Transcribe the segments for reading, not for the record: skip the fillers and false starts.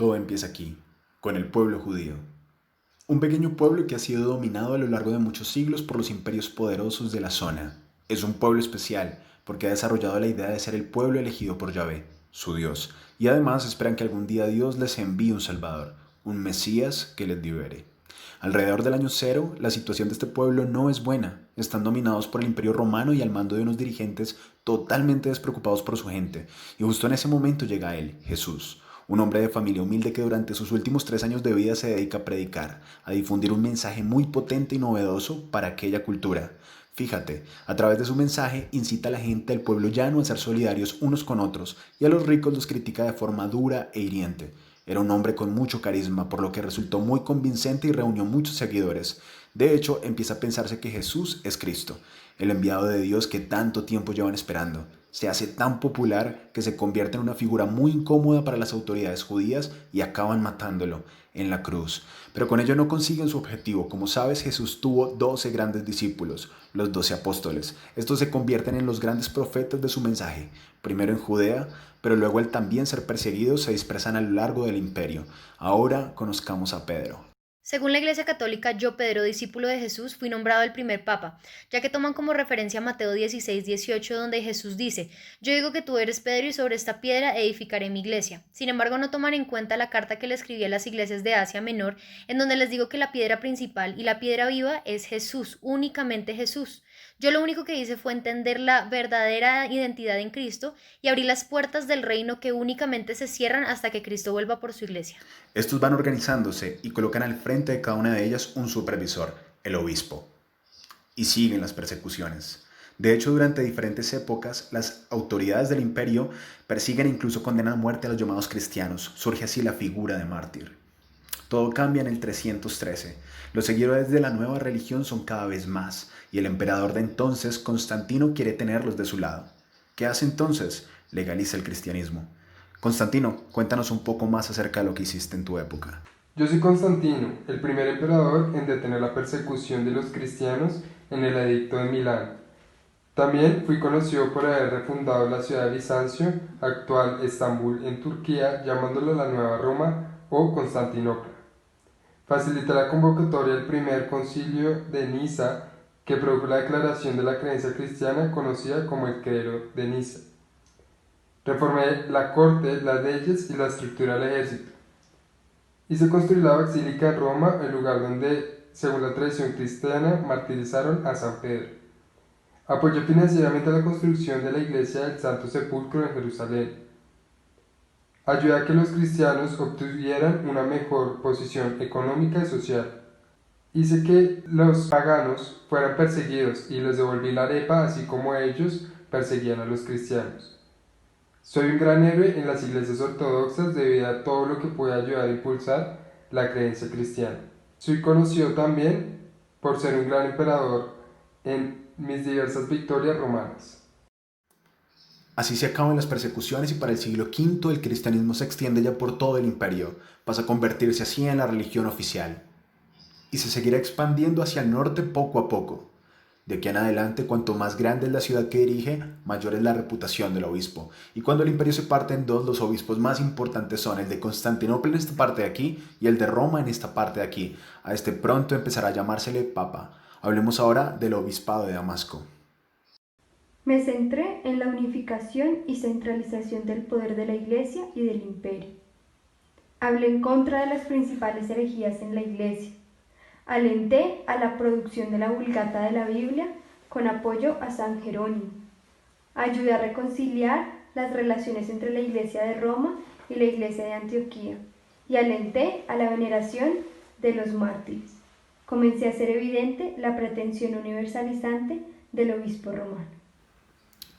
Todo empieza aquí, con el pueblo judío. Un pequeño pueblo que ha sido dominado a lo largo de muchos siglos por los imperios poderosos de la zona. Es un pueblo especial porque ha desarrollado la idea de ser el pueblo elegido por Yahvé, su Dios, y además esperan que algún día Dios les envíe un Salvador, un Mesías que les libere. Alrededor del año cero, la situación de este pueblo no es buena. Están dominados por el Imperio Romano y al mando de unos dirigentes totalmente despreocupados por su gente. Y justo en ese momento llega él, Jesús, un hombre de familia humilde que durante sus últimos 3 años de vida se dedica a predicar, a difundir un mensaje muy potente y novedoso para aquella cultura. Fíjate, a través de su mensaje incita a la gente del pueblo llano a ser solidarios unos con otros y a los ricos los critica de forma dura e hiriente. Era un hombre con mucho carisma, por lo que resultó muy convincente y reunió muchos seguidores. De hecho, empieza a pensarse que Jesús es Cristo, el enviado de Dios que tanto tiempo llevan esperando. Se hace tan popular que se convierte en una figura muy incómoda para las autoridades judías y acaban matándolo en la cruz. Pero con ello no consiguen su objetivo. Como sabes, Jesús tuvo 12 grandes discípulos, los 12 apóstoles. Estos se convierten en los grandes profetas de su mensaje, primero en Judea, pero luego al también ser perseguidos se dispersan a lo largo del imperio. Ahora conozcamos a Pedro. Según la Iglesia Católica, yo, Pedro, discípulo de Jesús, fui nombrado el primer papa, ya que toman como referencia Mateo 16:18, donde Jesús dice: Yo digo que tú eres Pedro y sobre esta piedra edificaré mi iglesia. Sin embargo, no toman en cuenta la carta que le escribí a las iglesias de Asia Menor, en donde les digo que la piedra principal y la piedra viva es Jesús, únicamente Jesús. Yo lo único que hice fue entender la verdadera identidad en Cristo y abrir las puertas del reino que únicamente se cierran hasta que Cristo vuelva por su iglesia. Estos van organizándose y colocan al frente de cada una de ellas un supervisor, el obispo, y siguen las persecuciones. De hecho, durante diferentes épocas, las autoridades del imperio persiguen e incluso condenan a muerte a los llamados cristianos. Surge así la figura de mártir. Todo cambia en el 313. Los seguidores de la nueva religión son cada vez más, y el emperador de entonces, Constantino, quiere tenerlos de su lado. ¿Qué hace entonces? Legaliza el cristianismo. Constantino, cuéntanos un poco más acerca de lo que hiciste en tu época. Yo soy Constantino, el primer emperador en detener la persecución de los cristianos en el Edicto de Milán. También fui conocido por haber refundado la ciudad de Bizancio, actual Estambul en Turquía, llamándola la Nueva Roma o Constantinopla. Facilité la convocatoria del primer concilio de Niza, que produjo la declaración de la creencia cristiana conocida como el Credo de Niza. Reformé la corte, las leyes y la estructura del ejército. Hice construir la basílica en Roma, el lugar donde, según la tradición cristiana, martirizaron a San Pedro. Apoyó financieramente la construcción de la iglesia del Santo Sepulcro en Jerusalén. Ayudé a que los cristianos obtuvieran una mejor posición económica y social. Hice que los paganos fueran perseguidos y les devolví la arepa así como ellos perseguían a los cristianos. Soy un gran héroe en las iglesias ortodoxas debido a todo lo que pude ayudar a impulsar la creencia cristiana. Soy conocido también por ser un gran emperador en mis diversas victorias romanas. Así se acaban las persecuciones y para el siglo V el cristianismo se extiende ya por todo el imperio, pasa a convertirse así en la religión oficial y se seguirá expandiendo hacia el norte poco a poco. De aquí en adelante, cuanto más grande es la ciudad que dirige, mayor es la reputación del obispo. Y cuando el imperio se parte en dos, los obispos más importantes son el de Constantinopla en esta parte de aquí y el de Roma en esta parte de aquí. A este pronto empezará a llamársele papa. Hablemos ahora del obispado de Damasco. Me centré en la unificación y centralización del poder de la Iglesia y del imperio. Hablé en contra de las principales herejías en la Iglesia. Alenté a la producción de la Vulgata de la Biblia con apoyo a San Jerónimo. Ayudé a reconciliar las relaciones entre la Iglesia de Roma y la Iglesia de Antioquía y alenté a la veneración de los mártires. Comencé a hacer evidente la pretensión universalizante del obispo romano.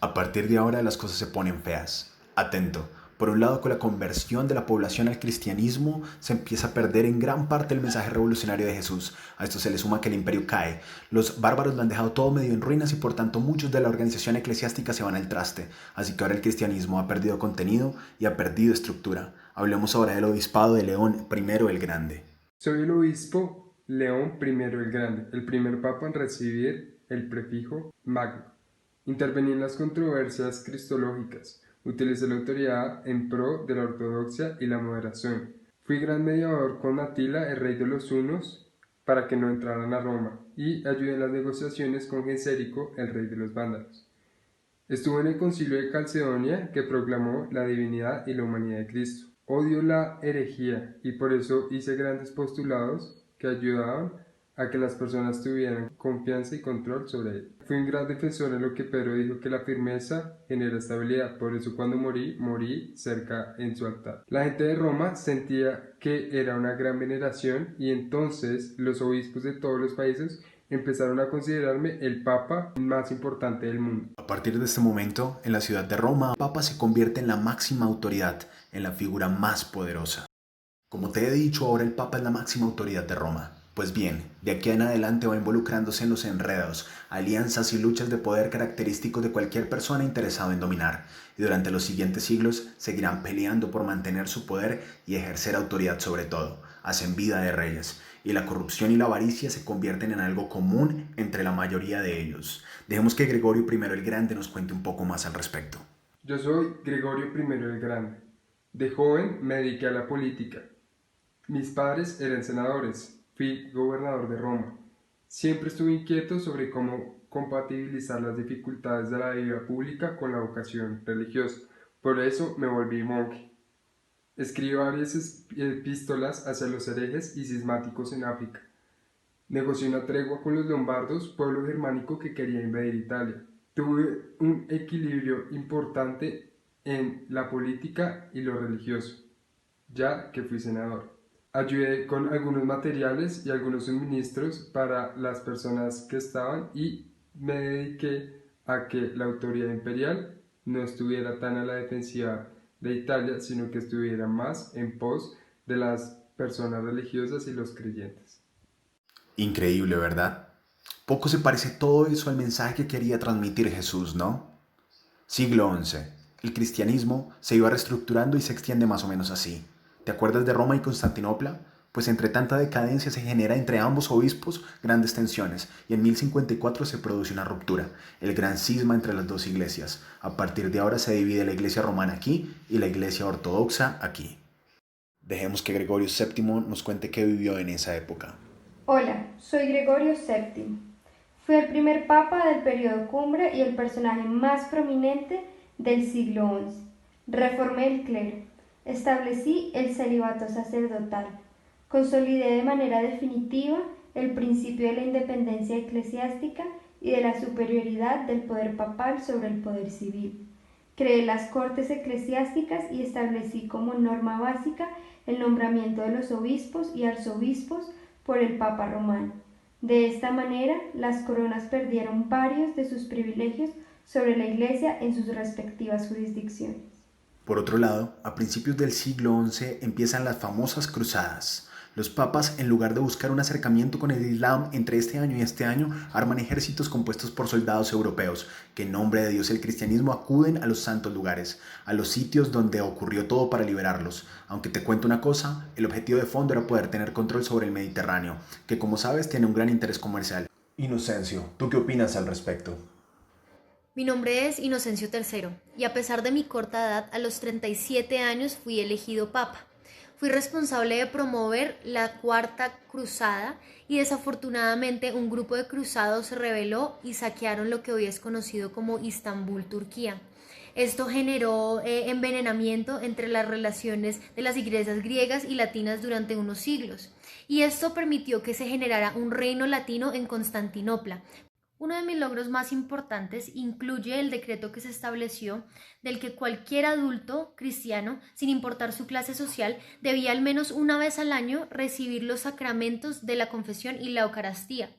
A partir de ahora las cosas se ponen feas. Atento. Por un lado, con la conversión de la población al cristianismo, se empieza a perder en gran parte el mensaje revolucionario de Jesús. A esto se le suma que el imperio cae. Los bárbaros lo han dejado todo medio en ruinas y por tanto muchos de la organización eclesiástica se van al traste. Así que ahora el cristianismo ha perdido contenido y ha perdido estructura. Hablemos ahora del obispado de León I el Grande. Soy el obispo León I el Grande, el primer papa en recibir el prefijo magno. Intervení en las controversias cristológicas. Utilicé la autoridad en pro de la ortodoxia y la moderación. Fui gran mediador con Atila, el rey de los hunos, para que no entraran a Roma, y ayudé en las negociaciones con Gensérico, el rey de los vándalos. Estuve en el concilio de Calcedonia, que proclamó la divinidad y la humanidad de Cristo. Odio la herejía, y por eso hice grandes postulados que ayudaban a que las personas tuvieran confianza y control sobre él. Fui un gran defensor en lo que Pedro dijo que la firmeza genera estabilidad, por eso cuando morí cerca en su altar. La gente de Roma sentía que era una gran veneración y entonces los obispos de todos los países empezaron a considerarme el papa más importante del mundo. A partir de este momento, en la ciudad de Roma, el papa se convierte en la máxima autoridad, en la figura más poderosa. Como te he dicho, ahora el papa es la máxima autoridad de Roma. Pues bien, de aquí en adelante va involucrándose en los enredos, alianzas y luchas de poder característicos de cualquier persona interesada en dominar, y durante los siguientes siglos seguirán peleando por mantener su poder y ejercer autoridad sobre todo. Hacen vida de reyes, y la corrupción y la avaricia se convierten en algo común entre la mayoría de ellos. Dejemos que Gregorio I el Grande nos cuente un poco más al respecto. Yo soy Gregorio I el Grande. De joven me dediqué a la política. Mis padres eran senadores. Fui gobernador de Roma. Siempre estuve inquieto sobre cómo compatibilizar las dificultades de la vida pública con la vocación religiosa. Por eso me volví monje. Escribí varias epístolas hacia los herejes y cismáticos en África. Negocié una tregua con los lombardos, pueblo germánico que quería invadir Italia. Tuve un equilibrio importante en la política y lo religioso, ya que fui senador. Ayudé con algunos materiales y algunos suministros para las personas que estaban y me dediqué a que la autoridad imperial no estuviera tan a la defensiva de Italia, sino que estuviera más en pos de las personas religiosas y los creyentes. Increíble, ¿verdad? Poco se parece todo eso al mensaje que quería transmitir Jesús, ¿no? Siglo XI. El cristianismo se iba reestructurando y se extiende más o menos así. ¿Te acuerdas de Roma y Constantinopla? Pues entre tanta decadencia se genera entre ambos obispos grandes tensiones y en 1054 se produce una ruptura, el gran cisma entre las dos iglesias. A partir de ahora se divide la iglesia romana aquí y la iglesia ortodoxa aquí. Dejemos que Gregorio VII nos cuente qué vivió en esa época. Hola, soy Gregorio VII. Fui el primer papa del periodo cumbre y el personaje más prominente del siglo XI. Reformé el clero. Establecí el celibato sacerdotal. Consolidé de manera definitiva el principio de la independencia eclesiástica y de la superioridad del poder papal sobre el poder civil. Creé las cortes eclesiásticas y establecí como norma básica el nombramiento de los obispos y arzobispos por el Papa romano. De esta manera, las coronas perdieron varios de sus privilegios sobre la Iglesia en sus respectivas jurisdicciones. Por otro lado, a principios del siglo XI empiezan las famosas cruzadas. Los papas, en lugar de buscar un acercamiento con el Islam entre este año y este año, arman ejércitos compuestos por soldados europeos que en nombre de Dios y el cristianismo acuden a los santos lugares, a los sitios donde ocurrió todo para liberarlos. Aunque te cuento una cosa, el objetivo de fondo era poder tener control sobre el Mediterráneo, que como sabes tiene un gran interés comercial. Inocencio, ¿tú qué opinas al respecto? Mi nombre es Inocencio III y a pesar de mi corta edad, a los 37 años fui elegido papa. Fui responsable de promover la Cuarta Cruzada y desafortunadamente un grupo de cruzados se rebeló y saquearon lo que hoy es conocido como Istambul, Turquía. Esto generó envenenamiento entre las relaciones de las iglesias griegas y latinas durante unos siglos, y esto permitió que se generara un reino latino en Constantinopla. Uno de mis logros más importantes incluye el decreto que se estableció del que cualquier adulto cristiano, sin importar su clase social, debía al menos una vez al año recibir los sacramentos de la confesión y la Eucaristía.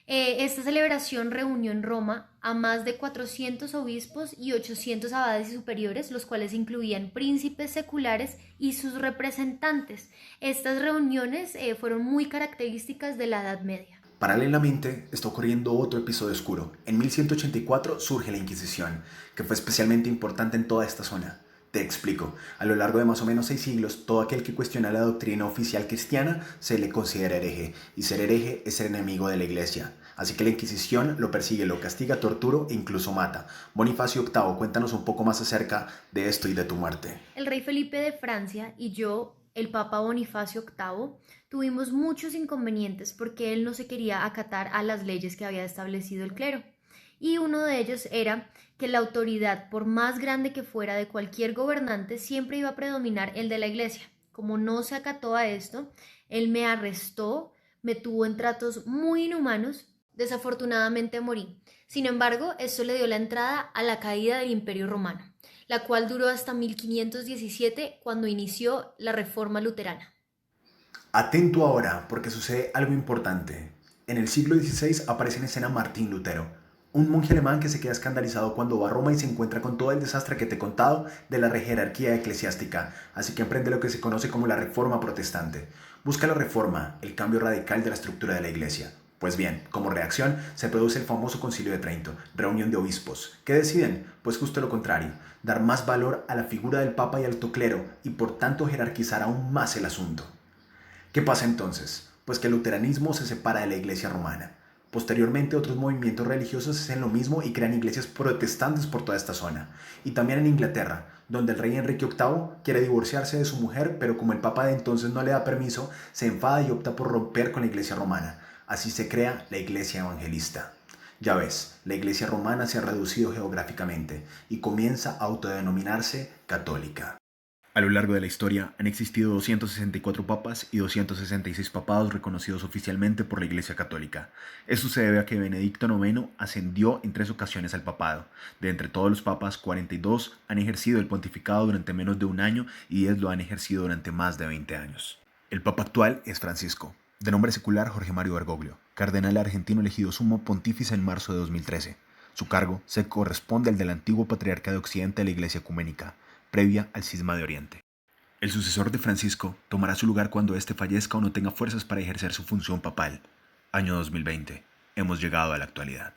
Esta celebración reunió en Roma a más de 400 obispos y 800 abades y superiores, los cuales incluían príncipes seculares y sus representantes. Estas reuniones fueron muy características de la Edad Media. Paralelamente, está ocurriendo otro episodio oscuro. En 1184 surge la Inquisición, que fue especialmente importante en toda esta zona. Te explico. A lo largo de más o menos 6 siglos, todo aquel que cuestiona la doctrina oficial cristiana se le considera hereje, y ser hereje es ser enemigo de la Iglesia. Así que la Inquisición lo persigue, lo castiga, tortura e incluso mata. Bonifacio VIII, cuéntanos un poco más acerca de esto y de tu muerte. El rey Felipe de Francia y yo el Papa Bonifacio VIII, tuvimos muchos inconvenientes porque él no se quería acatar a las leyes que había establecido el clero. Y uno de ellos era que la autoridad, por más grande que fuera de cualquier gobernante, siempre iba a predominar el de la iglesia. Como no se acató a esto, él me arrestó, me tuvo en tratos muy inhumanos, desafortunadamente morí. Sin embargo, esto le dio la entrada a la caída del Imperio Romano, la cual duró hasta 1517, cuando inició la Reforma Luterana. Atento ahora, porque sucede algo importante. En el siglo XVI aparece en escena Martín Lutero, un monje alemán que se queda escandalizado cuando va a Roma y se encuentra con todo el desastre que te he contado de la jerarquía eclesiástica, así que emprende lo que se conoce como la Reforma Protestante. Busca la reforma, el cambio radical de la estructura de la Iglesia. Pues bien, como reacción se produce el famoso Concilio de Trento, reunión de obispos. ¿Qué deciden? Pues justo lo contrario, dar más valor a la figura del Papa y alto clero y por tanto jerarquizar aún más el asunto. ¿Qué pasa entonces? Pues que el luteranismo se separa de la Iglesia romana. Posteriormente otros movimientos religiosos hacen lo mismo y crean iglesias protestantes por toda esta zona. Y también en Inglaterra, donde el rey Enrique VIII quiere divorciarse de su mujer, pero como el papa de entonces no le da permiso, se enfada y opta por romper con la Iglesia romana. Así se crea la Iglesia evangelista. Ya ves, la Iglesia romana se ha reducido geográficamente y comienza a autodenominarse católica. A lo largo de la historia han existido 264 papas y 266 papados reconocidos oficialmente por la Iglesia Católica. Esto se debe a que Benedicto IX ascendió en 3 ocasiones al papado. De entre todos los papas, 42 han ejercido el pontificado durante menos de un año y 10 lo han ejercido durante más de 20 años. El papa actual es Francisco, de nombre secular Jorge Mario Bergoglio, cardenal argentino elegido sumo pontífice en marzo de 2013. Su cargo se corresponde al del antiguo patriarca de Occidente de la Iglesia Ecuménica, previa al cisma de Oriente. El sucesor de Francisco tomará su lugar cuando éste fallezca o no tenga fuerzas para ejercer su función papal. Año 2020. Hemos llegado a la actualidad.